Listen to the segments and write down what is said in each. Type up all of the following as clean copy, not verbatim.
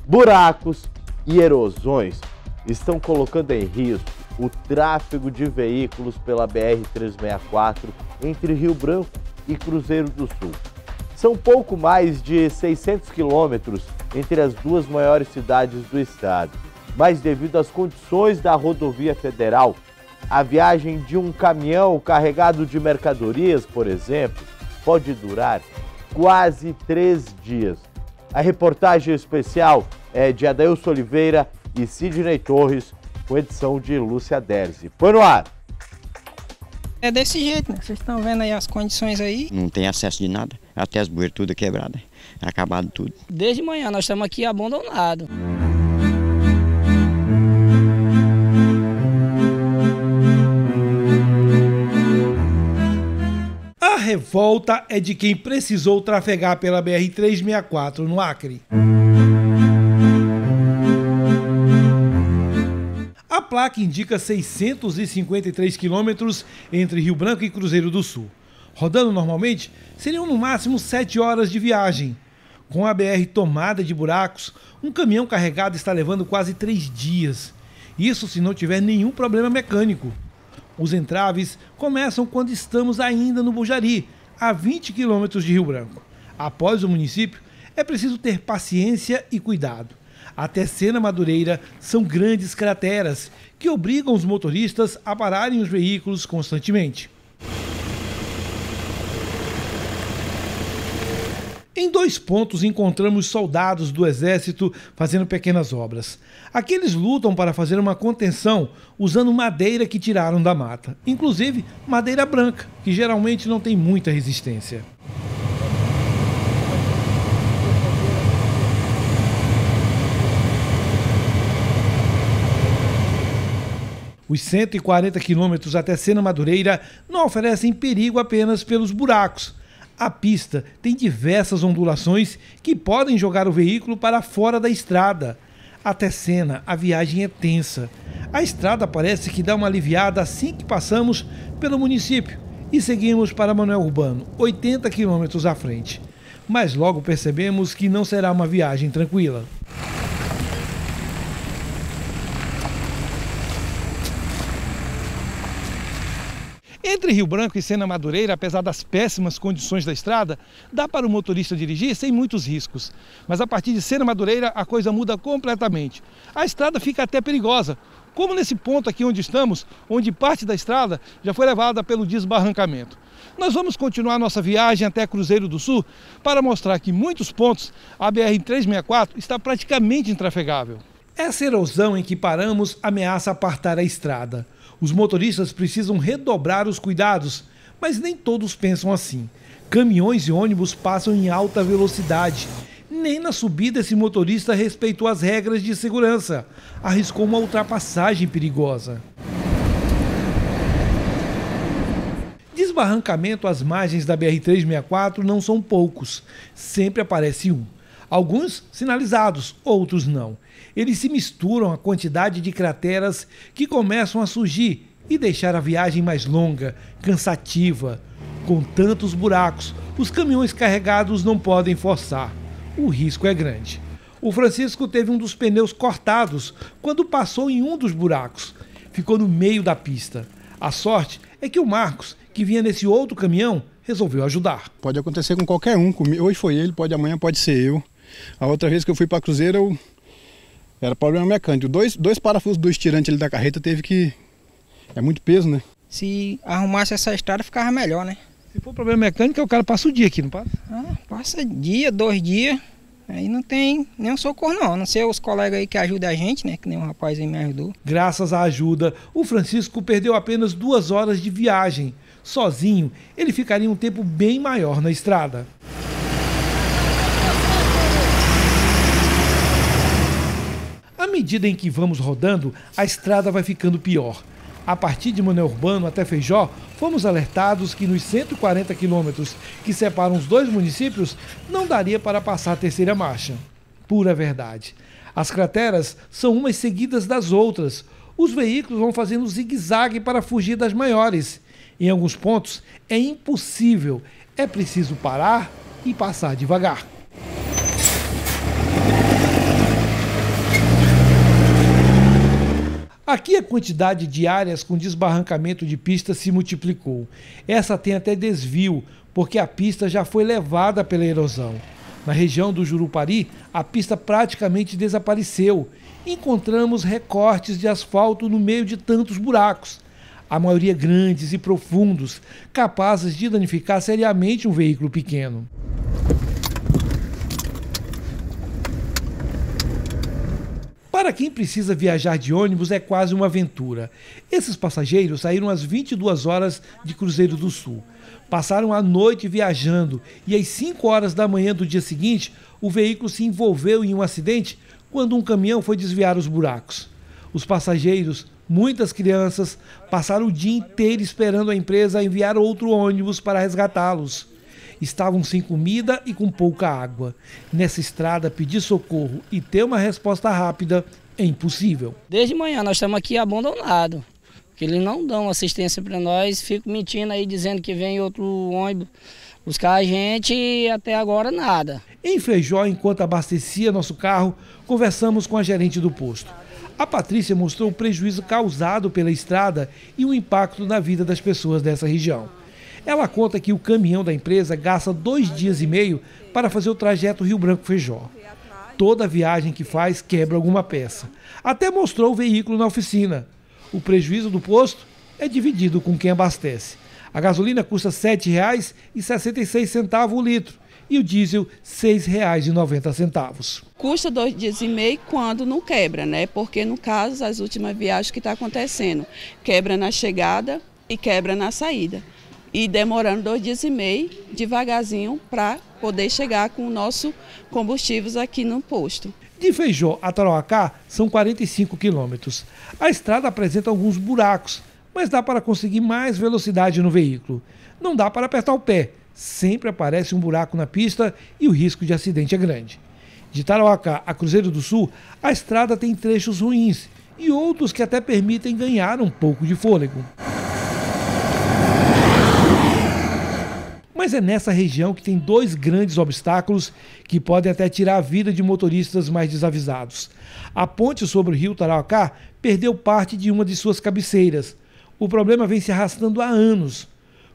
Buracos e erosões estão colocando em risco o tráfego de veículos pela BR-364 entre Rio Branco e Cruzeiro do Sul. São pouco mais de 600 quilômetros entre as duas maiores cidades do estado, mas devido às condições da rodovia federal, a viagem de um caminhão carregado de mercadorias, por exemplo, pode durar quase 3 dias. A reportagem especial é de Adailson Oliveira e Sidney Torres, com edição de Lúcia Derzi. Põe no ar! É desse jeito, né? Vocês estão vendo aí as condições aí. Não tem acesso de nada, até as bueiras tudo quebradas, acabado tudo. Desde manhã nós estamos aqui abandonados. A revolta é de quem precisou trafegar pela BR-364 no Acre. A placa indica 653 quilômetros entre Rio Branco e Cruzeiro do Sul. Rodando normalmente, seriam no máximo 7 horas de viagem. Com a BR tomada de buracos, um caminhão carregado está levando quase 3 dias. Isso se não tiver nenhum problema mecânico. Os entraves começam quando estamos ainda no Bujari, a 20 quilômetros de Rio Branco. Após o município, é preciso ter paciência e cuidado. Até Sena Madureira são grandes crateras que obrigam os motoristas a pararem os veículos constantemente. Em 2 pontos encontramos soldados do Exército fazendo pequenas obras. Aqui eles lutam para fazer uma contenção usando madeira que tiraram da mata, inclusive madeira branca, que geralmente não tem muita resistência. Os 140 quilômetros até Sena Madureira não oferecem perigo apenas pelos buracos. A pista tem diversas ondulações que podem jogar o veículo para fora da estrada. Até Sena, a viagem é tensa. A estrada parece que dá uma aliviada assim que passamos pelo município e seguimos para Manoel Urbano, 80 quilômetros à frente. Mas logo percebemos que não será uma viagem tranquila. Entre Rio Branco e Sena Madureira, apesar das péssimas condições da estrada, dá para o motorista dirigir sem muitos riscos. Mas a partir de Sena Madureira, a coisa muda completamente. A estrada fica até perigosa, como nesse ponto aqui onde estamos, onde parte da estrada já foi levada pelo desbarrancamento. Nós vamos continuar nossa viagem até Cruzeiro do Sul para mostrar que em muitos pontos a BR-364 está praticamente intrafegável. Essa erosão em que paramos ameaça apartar a estrada. Os motoristas precisam redobrar os cuidados, mas nem todos pensam assim. Caminhões e ônibus passam em alta velocidade. Nem na subida esse motorista respeitou as regras de segurança. Arriscou uma ultrapassagem perigosa. Desbarrancamento às margens da BR-364 não são poucos. Sempre aparece um. Alguns sinalizados, outros não. Eles se misturam à quantidade de crateras que começam a surgir e deixar a viagem mais longa, cansativa. Com tantos buracos, os caminhões carregados não podem forçar. O risco é grande. O Francisco teve um dos pneus cortados quando passou em um dos buracos. Ficou no meio da pista. A sorte é que o Marcos, que vinha nesse outro caminhão, resolveu ajudar. Pode acontecer com qualquer um. Hoje foi ele, amanhã pode ser eu. A outra vez que eu fui para Cruzeiro, era problema mecânico. Dois parafusos do estirante ali da carreta teve que... É muito peso, né? Se arrumasse essa estrada, ficava melhor, né? Se for problema mecânico, o cara passa o dia aqui, não passa? Passa dia, 2 dias. Aí não tem nenhum socorro não, a não ser os colegas aí que ajudam a gente, né? Que nem um rapaz aí me ajudou. Graças à ajuda, o Francisco perdeu apenas 2 horas de viagem. Sozinho, ele ficaria um tempo bem maior na estrada. À medida em que vamos rodando, a estrada vai ficando pior. A partir de Manoel Urbano até Feijó, fomos alertados que nos 140 quilômetros que separam os 2 municípios, não daria para passar a terceira marcha. Pura verdade. As crateras são umas seguidas das outras. Os veículos vão fazendo zigue-zague para fugir das maiores. Em alguns pontos é impossível. É preciso parar e passar devagar. Aqui a quantidade de áreas com desbarrancamento de pista se multiplicou. Essa tem até desvio, porque a pista já foi levada pela erosão. Na região do Jurupari, a pista praticamente desapareceu. Encontramos recortes de asfalto no meio de tantos buracos, a maioria grandes e profundos, capazes de danificar seriamente um veículo pequeno. Para quem precisa viajar de ônibus é quase uma aventura. Esses passageiros saíram às 22 horas de Cruzeiro do Sul. Passaram a noite viajando e às 5 horas da manhã do dia seguinte, o veículo se envolveu em um acidente quando um caminhão foi desviar os buracos. Os passageiros, muitas crianças, passaram o dia inteiro esperando a empresa enviar outro ônibus para resgatá-los. Estavam sem comida e com pouca água. Nessa estrada, pedir socorro e ter uma resposta rápida é impossível. Desde manhã nós estamos aqui abandonados, porque eles não dão assistência para nós, ficam mentindo aí dizendo que vem outro ônibus buscar a gente e até agora nada. Em Feijó, enquanto abastecia nosso carro, conversamos com a gerente do posto. A Patrícia mostrou o prejuízo causado pela estrada e o impacto na vida das pessoas dessa região. Ela conta que o caminhão da empresa gasta 2 dias e meio para fazer o trajeto Rio Branco-Feijó. Toda viagem que faz quebra alguma peça. Até mostrou o veículo na oficina. O prejuízo do posto é dividido com quem abastece. A gasolina custa R$ 7,66 o litro e o diesel R$ 6,90. Custa 2 dias e meio quando não quebra, né? Porque no caso, as últimas viagens que está acontecendo, quebra na chegada e quebra na saída. E demorando 2 dias e meio, devagarzinho, para poder chegar com o nosso combustível aqui no posto. De Feijó a Tarauacá são 45 quilômetros. A estrada apresenta alguns buracos, mas dá para conseguir mais velocidade no veículo. Não dá para apertar o pé, sempre aparece um buraco na pista e o risco de acidente é grande. De Tarauacá a Cruzeiro do Sul, a estrada tem trechos ruins e outros que até permitem ganhar um pouco de fôlego. Mas é nessa região que tem 2 grandes obstáculos que podem até tirar a vida de motoristas mais desavisados. A ponte sobre o rio Tarauacá perdeu parte de uma de suas cabeceiras. O problema vem se arrastando há anos.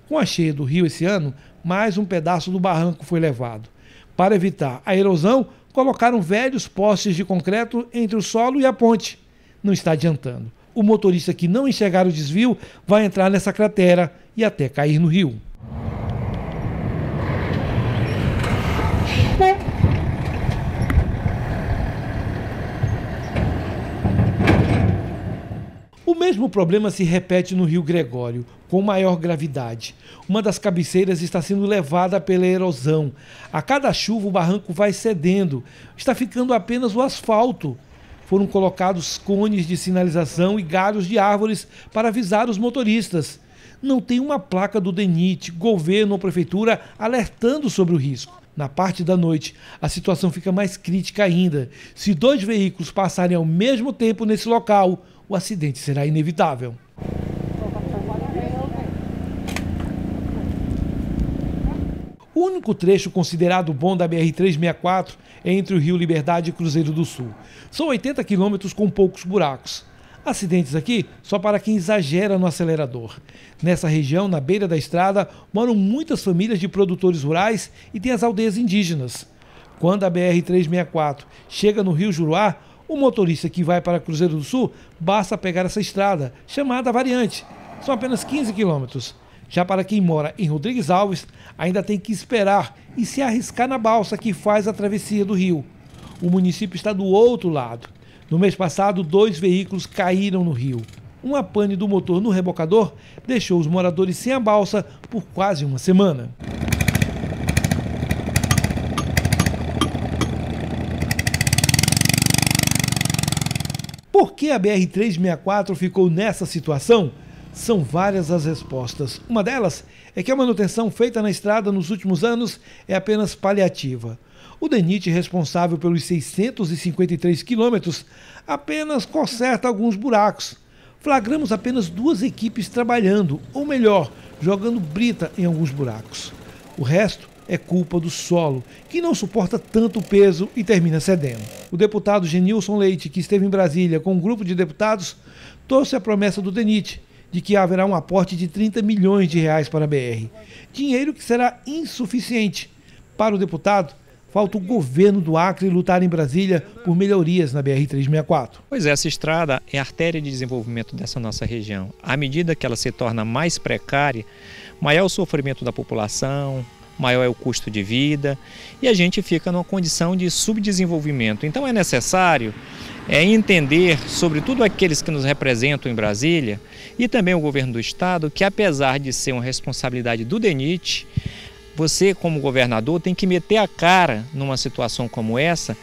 Com a cheia do rio esse ano, mais um pedaço do barranco foi levado. Para evitar a erosão, colocaram velhos postes de concreto entre o solo e a ponte. Não está adiantando. O motorista que não enxergar o desvio vai entrar nessa cratera e até cair no rio. O mesmo problema se repete no Rio Gregório, com maior gravidade. Uma das cabeceiras está sendo levada pela erosão. A cada chuva o barranco vai cedendo, está ficando apenas o asfalto. Foram colocados cones de sinalização e galhos de árvores para avisar os motoristas. Não tem uma placa do DENIT, governo ou prefeitura alertando sobre o risco. Na parte da noite, a situação fica mais crítica ainda. Se 2 veículos passarem ao mesmo tempo nesse local, o acidente será inevitável. O único trecho considerado bom da BR-364 é entre o Rio Liberdade e Cruzeiro do Sul. São 80 quilômetros com poucos buracos. Acidentes aqui só para quem exagera no acelerador. Nessa região, na beira da estrada, moram muitas famílias de produtores rurais e tem as aldeias indígenas. Quando a BR-364 chega no Rio Juruá, o motorista que vai para Cruzeiro do Sul basta pegar essa estrada, chamada Variante. São apenas 15 quilômetros. Já para quem mora em Rodrigues Alves, ainda tem que esperar e se arriscar na balsa que faz a travessia do rio. O município está do outro lado. No mês passado, 2 veículos caíram no rio. Uma pane do motor no rebocador deixou os moradores sem a balsa por quase uma semana. Por que a BR-364 ficou nessa situação? São várias as respostas. Uma delas é que a manutenção feita na estrada nos últimos anos é apenas paliativa. O DENIT, responsável pelos 653 quilômetros, apenas conserta alguns buracos. Flagramos apenas 2 equipes trabalhando, ou melhor, jogando brita em alguns buracos. O resto é culpa do solo, que não suporta tanto peso e termina cedendo. O deputado Genilson Leite, que esteve em Brasília com um grupo de deputados, trouxe a promessa do DENIT de que haverá um aporte de 30 milhões de reais para a BR. Dinheiro que será insuficiente. Para o deputado, falta o governo do Acre lutar em Brasília por melhorias na BR-364. Pois é, essa estrada é a artéria de desenvolvimento dessa nossa região. À medida que ela se torna mais precária, maior é o sofrimento da população, maior é o custo de vida e a gente fica numa condição de subdesenvolvimento. Então é necessário entender, sobretudo aqueles que nos representam em Brasília e também o governo do estado, que apesar de ser uma responsabilidade do DENIT, você como governador tem que meter a cara numa situação como essa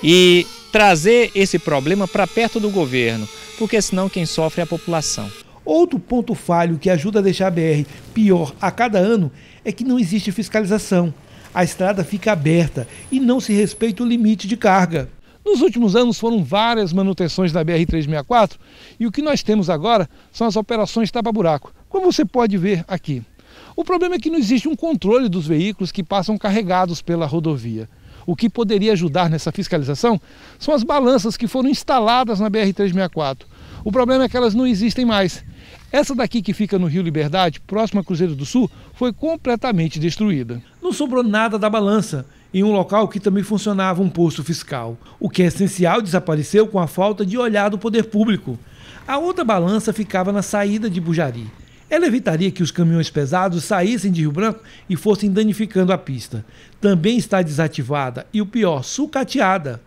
e trazer esse problema para perto do governo, porque senão quem sofre é a população. Outro ponto falho que ajuda a deixar a BR pior a cada ano é que não existe fiscalização. A estrada fica aberta e não se respeita o limite de carga. Nos últimos anos foram várias manutenções da BR-364 e o que nós temos agora são as operações tapa-buraco, como você pode ver aqui. O problema é que não existe um controle dos veículos que passam carregados pela rodovia. O que poderia ajudar nessa fiscalização são as balanças que foram instaladas na BR-364. O problema é que elas não existem mais. Essa daqui que fica no Rio Liberdade, próxima a Cruzeiro do Sul, foi completamente destruída. Não sobrou nada da balança, em um local que também funcionava um posto fiscal. O que é essencial desapareceu com a falta de olhar do poder público. A outra balança ficava na saída de Bujari. Ela evitaria que os caminhões pesados saíssem de Rio Branco e fossem danificando a pista. Também está desativada e, o pior, sucateada.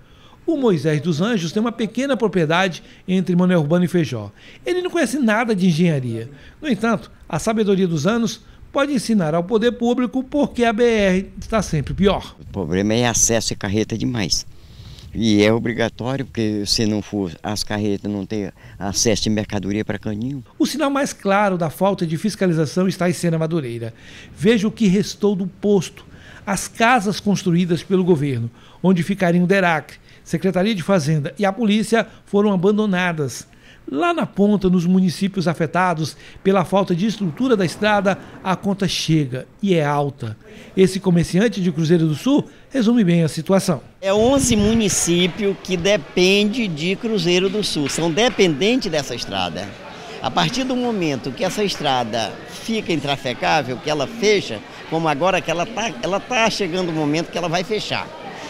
O Moisés dos Anjos tem uma pequena propriedade entre Manuel Urbano e Feijó. Ele não conhece nada de engenharia. No entanto, a sabedoria dos anos pode ensinar ao poder público porque a BR está sempre pior. O problema é acesso a carreta demais. E é obrigatório, porque se não for as carretas não ter acesso de mercadoria para caninho. O sinal mais claro da falta de fiscalização está em Sena Madureira. Veja o que restou do posto. As casas construídas pelo governo, onde ficariam o DERAC, Secretaria de Fazenda e a polícia, foram abandonadas. Lá na ponta, nos municípios afetados pela falta de estrutura da estrada, a conta chega e é alta. Esse comerciante de Cruzeiro do Sul resume bem a situação. É 11 municípios que dependem de Cruzeiro do Sul, são dependentes dessa estrada. A partir do momento que essa estrada fica intrafecável, que ela fecha, como agora que ela tá chegando o momento que ela vai fechar.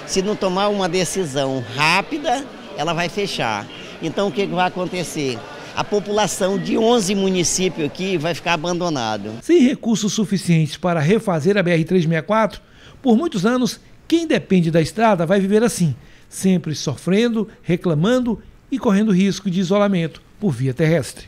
Se não tomar uma decisão rápida, ela vai fechar. Então o que vai acontecer? A população de 11 municípios aqui vai ficar abandonada. Sem recursos suficientes para refazer a BR-364, por muitos anos, quem depende da estrada vai viver assim, sempre sofrendo, reclamando e correndo risco de isolamento por via terrestre.